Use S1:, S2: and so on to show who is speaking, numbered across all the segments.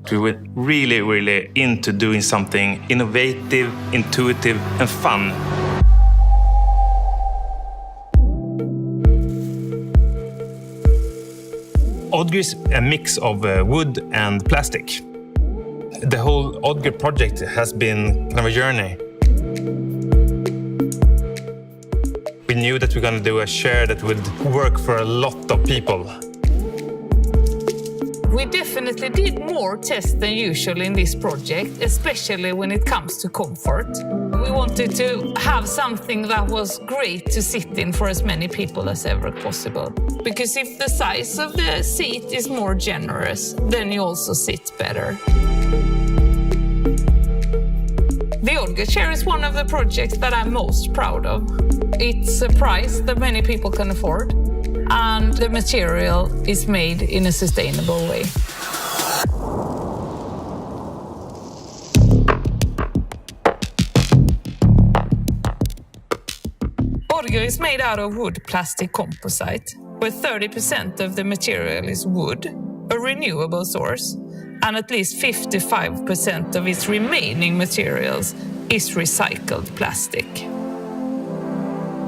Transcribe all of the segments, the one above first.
S1: We were really into doing something innovative, intuitive, and fun. Odger is a mix of wood and plastic. The whole Odger project has been kind of a journey. We knew that we were going to do a chair that would work for a lot of people.
S2: We definitely did more tests than usual in this project, especially when it comes to comfort. We wanted to have something that was great to sit in for as many people as ever possible. Because if the size of the seat is more generous, then you also sit better. The Odger chair is one of the projects that I'm most proud of. It's a price that many people can afford, and the material is made in a sustainable way. Odger is made out of wood plastic composite, where 30% of the material is wood, a renewable source, and at least 55% of its remaining materials is recycled plastic.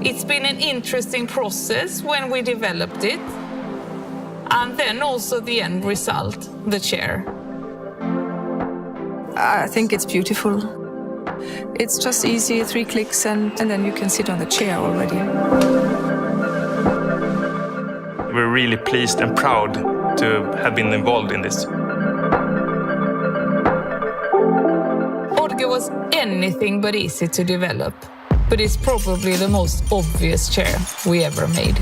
S2: It's been an interesting process when we developed it, and then also the end result, the chair.
S3: I think it's beautiful. It's just easy, 3 clicks, and then you can sit on the chair already.
S1: We're really pleased and proud to have been involved in this.
S2: Odger was anything but easy to develop, but it's probably the most obvious chair we ever made.